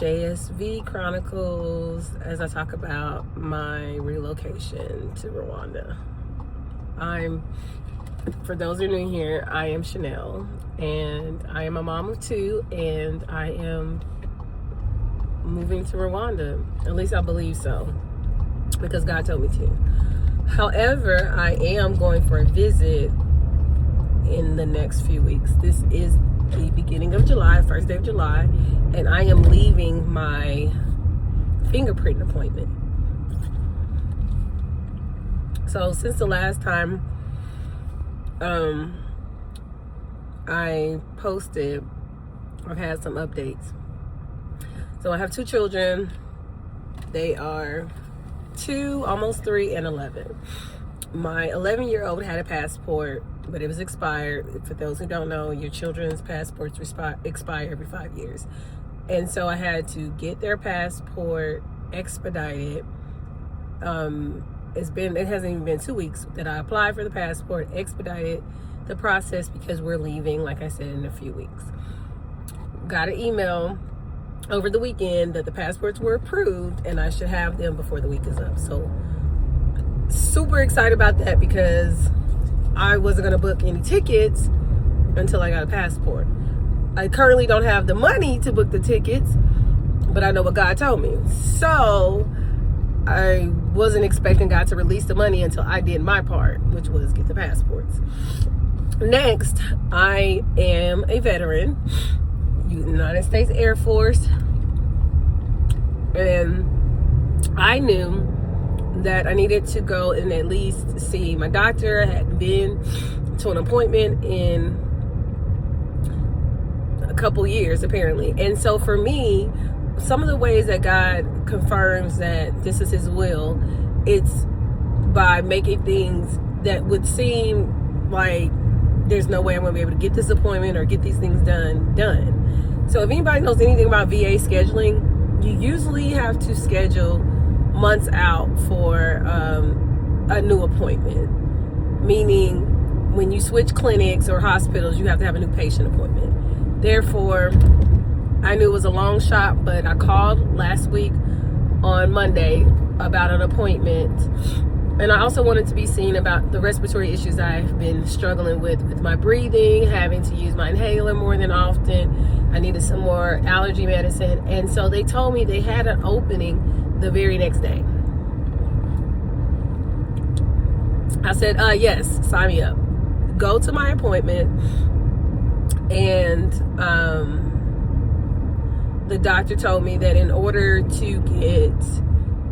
JSV Chronicles as I talk about my relocation to Rwanda. For those who are new here, I am Chanel, and I am a mom of two, and I am moving to Rwanda. At least I believe so, because God told me to. However, I am going for a visit in the next few weeks. This is the beginning of July, first day of July, and I am leaving my fingerprint appointment. So since the last time I posted, I've had some updates. So I have two children. They are 2, almost 3, and 11. My 11-year-old had a passport, but it was expired. For those who don't know, your children's passports expire every 5 years. And so I had to get their passport expedited. It hasn't even been 2 weeks that I applied for the passport, expedited the process because we're leaving, like I said, in a few weeks. Got an email over the weekend that the passports were approved and I should have them before the week is up. So super excited about that because I wasn't going to book any tickets until I got a passport. I currently don't have the money to book the tickets, but I know what God told me. So I wasn't expecting God to release the money until I did my part, which was get the passports. Next, I am a veteran, United States Air Force, and I knew that I needed to go and at least see my doctor. I hadn't been to an appointment in a couple years, apparently. And so for me, some of the ways that God confirms that this is his will, it's by making things that would seem like there's no way I'm going to be able to get this appointment or get these things done. So if anybody knows anything about VA scheduling, you usually have to schedule months out for a new appointment. Meaning when you switch clinics or hospitals, you have to have a new patient appointment. Therefore, I knew it was a long shot, but I called last week on Monday about an appointment. And I also wanted to be seen about the respiratory issues I've been struggling with my breathing, having to use my inhaler more than often. I needed some more allergy medicine. And so they told me they had an opening the very next day. I said, yes, sign me up. Go to my appointment. And the doctor told me that in order to get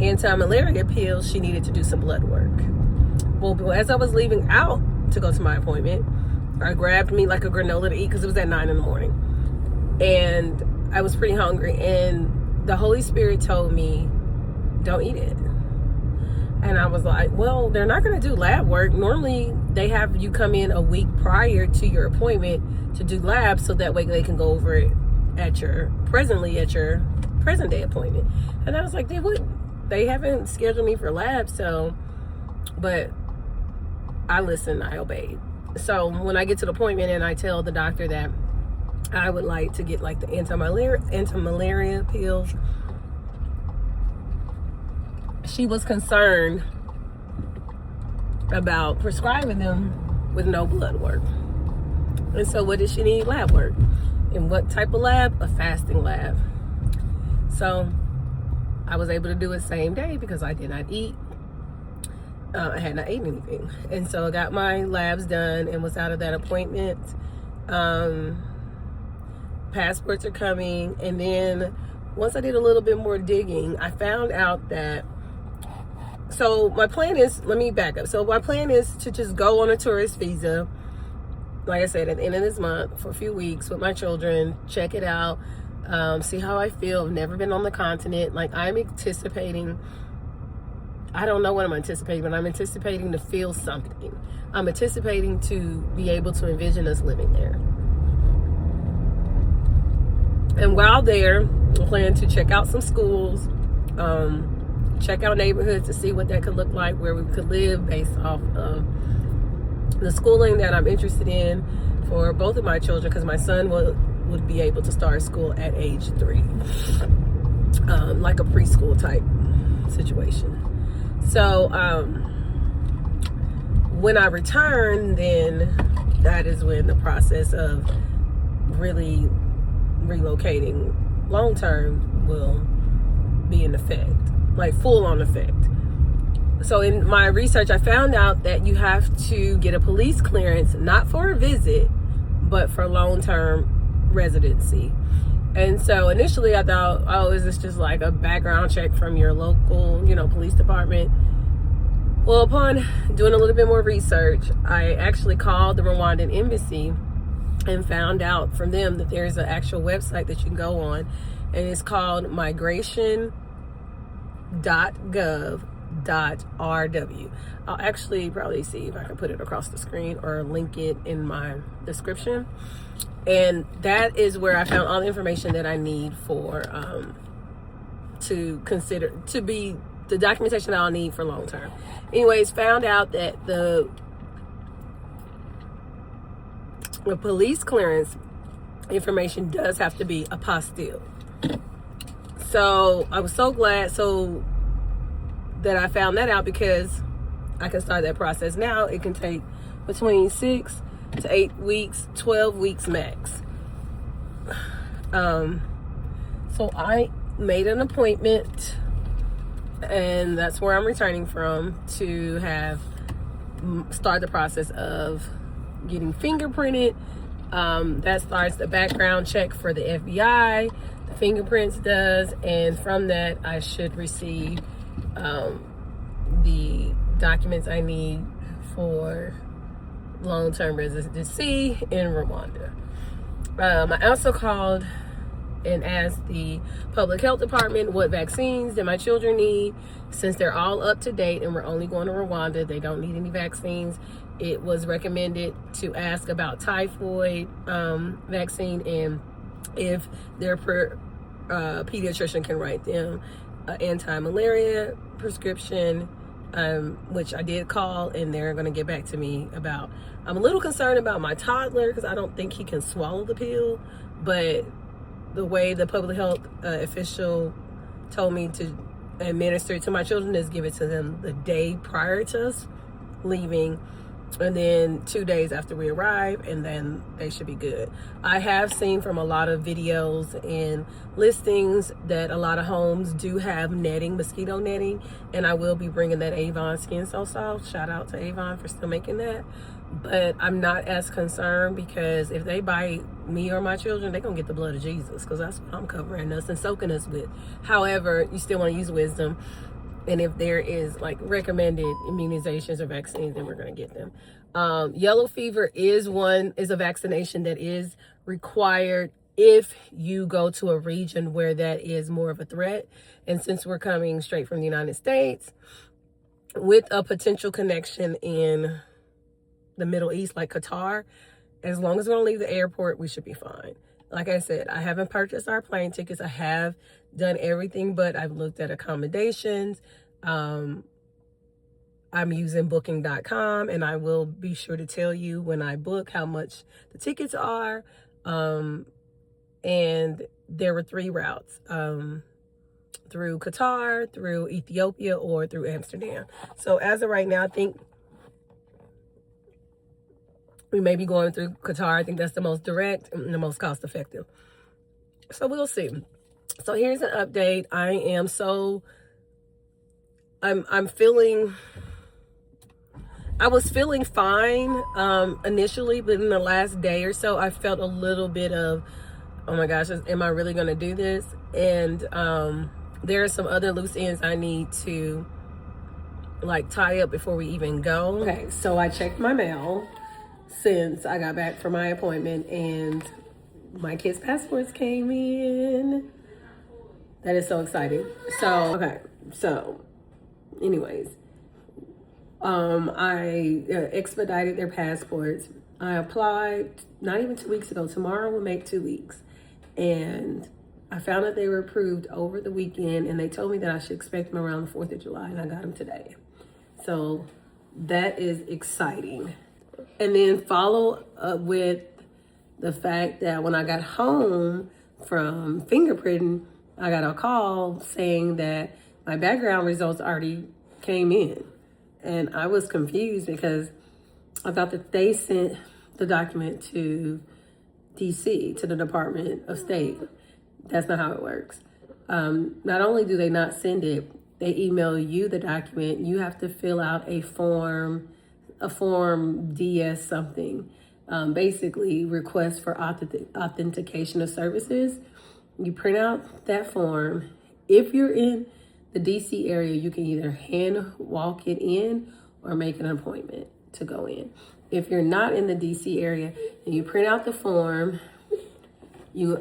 anti-malaria pills, she needed to do some blood work. Well, as I was leaving out to go to my appointment, I grabbed me like a granola to eat because it was at 9 in the morning. And I was pretty hungry. And the Holy Spirit told me, don't eat it. And I was like, well, they're not going to do lab work. Normally, they have you come in a week prior to your appointment to do labs so that way they can go over it at your present day appointment. And I was like, they wouldn't. They haven't scheduled me for labs, so, but I listened, I obeyed. So when I get to the appointment and I tell the doctor that I would like to get like the anti-malaria pills, she was concerned about prescribing them with no blood work. And so what did she need? Lab work. And what type of lab? A fasting lab. So I was able to do it same day because I did not eat. I had not eaten anything. And so I got my labs done and was out of that appointment. Passports are coming. And then once I did a little bit more digging, I found out that, so my plan is, let me back up. So my plan is to just go on a tourist visa, like I said, at the end of this month for a few weeks with my children, check it out. See how I feel. I've never been on the continent. Like I'm anticipating, I don't know what I'm anticipating, but I'm anticipating to feel something. I'm anticipating to be able to envision us living there. And while there, I plan to check out some schools, check out neighborhoods to see what that could look like, where we could live based off of the schooling that I'm interested in for both of my children, because my son would be able to start school at age 3. like a preschool type situation. So when I return, then that is when the process of really relocating long term will be in effect, like full on effect. So in my research, I found out that you have to get a police clearance, not for a visit, but for long-term residency. And so initially I thought, oh, is this just like a background check from your local, police department? Well, upon doing a little bit more research, I actually called the Rwandan embassy and found out from them that there's an actual website that you can go on, and it's called migration.gov.rw. I'll actually probably see if I can put it across the screen or link it in my description. And that is where I found all the information that I need for to consider to be the documentation that I'll need for long term. Anyways, found out that the police clearance information does have to be apostille. So I was so glad that I found that out, because I can start that process now. It can take between 6 to 8 weeks, 12 weeks max. So I made an appointment, and that's where I'm returning from, to start the process of getting fingerprinted. That starts the background check for the FBI. The fingerprints does, and from that I should receive the documents I need for long-term residency in Rwanda. I also called and asked the public health department what vaccines that my children need, since they're all up to date and we're only going to Rwanda. They don't need any vaccines. It was recommended to ask about typhoid vaccine, and if their pediatrician can write them an anti-malaria prescription, which I did call, and they're going to get back to me about. I'm a little concerned about my toddler because I don't think he can swallow the pill, but the way the public health official told me to administer it to my children is give it to them the day prior to us leaving, and then 2 days after we arrive, and then they should be good. I have seen from a lot of videos and listings that a lot of homes do have netting, mosquito netting, and I will be bringing that Avon Skin So Soft. Shout out to Avon for still making that. But I'm not as concerned, because if they bite me or my children, they're gonna get the blood of Jesus, because that's what I'm covering us and soaking us with. However, you still want to use wisdom. And if there is like recommended immunizations or vaccines, then we're going to get them. Yellow fever is a vaccination that is required if you go to a region where that is more of a threat. And since we're coming straight from the United States with a potential connection in the Middle East, like Qatar, as long as we don't leave the airport, we should be fine. Like I said, I haven't purchased our plane tickets. I have done everything, but I've looked at accommodations. I'm using booking.com, and I will be sure to tell you when I book how much the tickets are. And there were 3 routes, through Qatar, through Ethiopia, or through Amsterdam. So as of right now, I think we may be going through Qatar. I think that's the most direct and the most cost effective. So we'll see. So here's an update. I was feeling fine initially, but in the last day or so, I felt a little bit of, oh my gosh, am I really going to do this? And there are some other loose ends I need to like tie up before we even go. Okay, so I checked my mail since I got back from my appointment, and my kids' passports came in. That is so exciting. So anyways, I expedited their passports. I applied not even 2 weeks ago. Tomorrow will make 2 weeks. And I found that they were approved over the weekend, and they told me that I should expect them around the 4th of July, and I got them today. So that is exciting. And then follow up with the fact that when I got home from fingerprinting, I got a call saying that my background results already came in. And I was confused because I thought that they sent the document to DC, to the Department of State. That's not how it works. Not only do they not send it, they email you the document. You have to fill out a form DS something, basically request for authentication of services. You print out that form. If you're in the DC area, you can either hand walk it in or make an appointment to go in. If you're not in the DC area and you print out the form,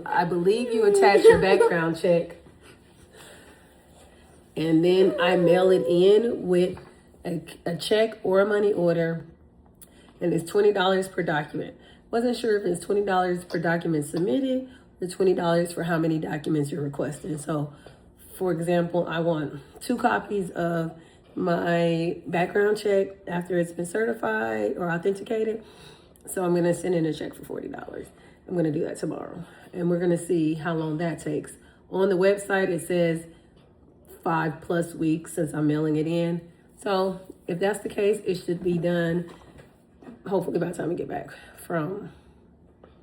I believe you attach your background check, and then I mail it in with a check or a money order, and it's $20 per document. Wasn't sure if it's $20 per document submitted or $20 for how many documents you're requesting. So, for example, I want 2 copies of my background check after it's been certified or authenticated. So I'm gonna send in a check for $40. I'm gonna do that tomorrow. And we're gonna see how long that takes. On the website, it says 5+ weeks since I'm mailing it in. So if that's the case, it should be done hopefully by the time we get back from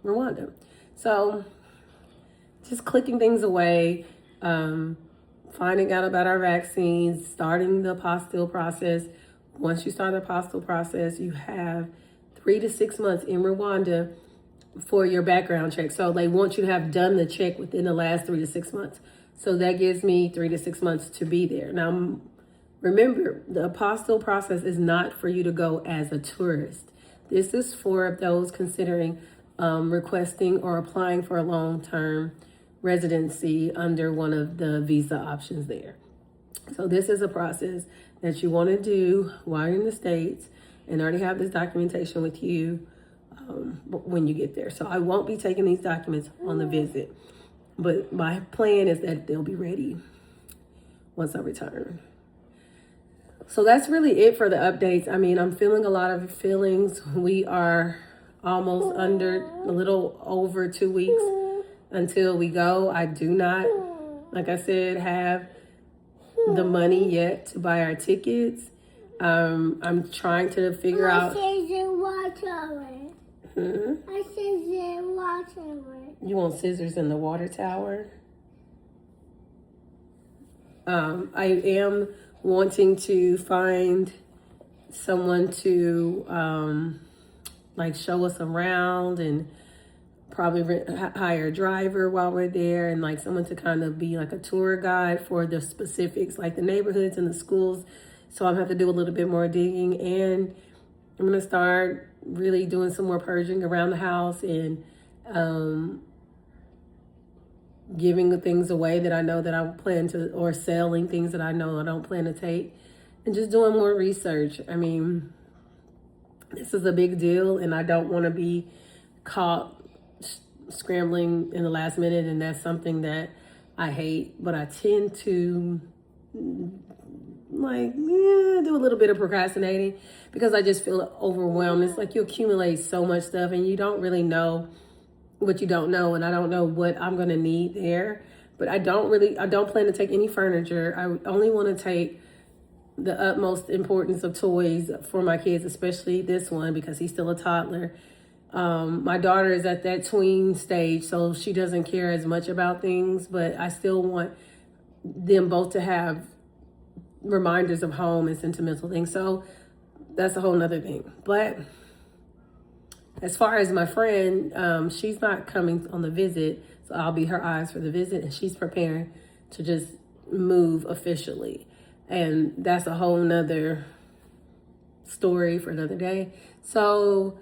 Rwanda. So just clicking things away, finding out about our vaccines, starting the apostille process. Once you start the apostille process, you have 3 to 6 months in Rwanda for your background check. So they want you to have done the check within the last 3 to 6 months. So that gives me 3 to 6 months to be there. Now, remember, the apostille process is not for you to go as a tourist. This is for those considering requesting or applying for a long-term residency under one of the visa options there. So this is a process that you want to do while you're in the States and already have this documentation with you when you get there. So I won't be taking these documents on the visit, but my plan is that they'll be ready once I return. So that's really it for the updates. I mean, I'm feeling a lot of feelings. We are almost a little over 2 weeks until we go. I do not, like I said, have the money yet to buy our tickets. I'm trying to figure out. You want scissors in the water tower? I am wanting to find someone to like show us around, and probably hire a driver while we're there, and like someone to kind of be like a tour guide for the specifics, like the neighborhoods and the schools. So I'm have to do a little bit more digging, and I'm gonna start really doing some more purging around the house and giving the things away that I know that I plan to, or selling things that I know I don't plan to take, and just doing more research. I mean, this is a big deal, and I don't want to be caught scrambling in the last minute, and that's something that I hate. But I tend to do a little bit of procrastinating because I just feel overwhelmed. It's like you accumulate so much stuff and you don't really know what you don't know, and I don't know what I'm gonna need there. But I don't plan to take any furniture. I only want to take the utmost importance of toys for my kids, especially this one because he's still a toddler. My daughter is at that tween stage, so she doesn't care as much about things, but I still want them both to have reminders of home and sentimental things. So that's a whole nother thing. But as far as my friend, she's not coming on the visit, so I'll be her eyes for the visit, and she's preparing to just move officially. And that's a whole nother story for another day. So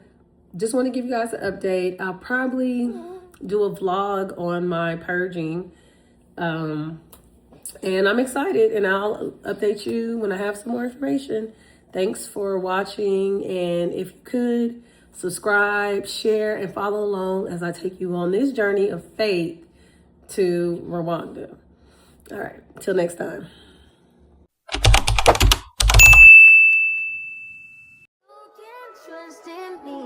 just want to give you guys an update. I'll probably do a vlog on my purging. And I'm excited, and I'll update you when I have some more information. Thanks for watching. And if you could, subscribe, share, and follow along as I take you on this journey of faith to Rwanda. All right, till next time. Trust in me.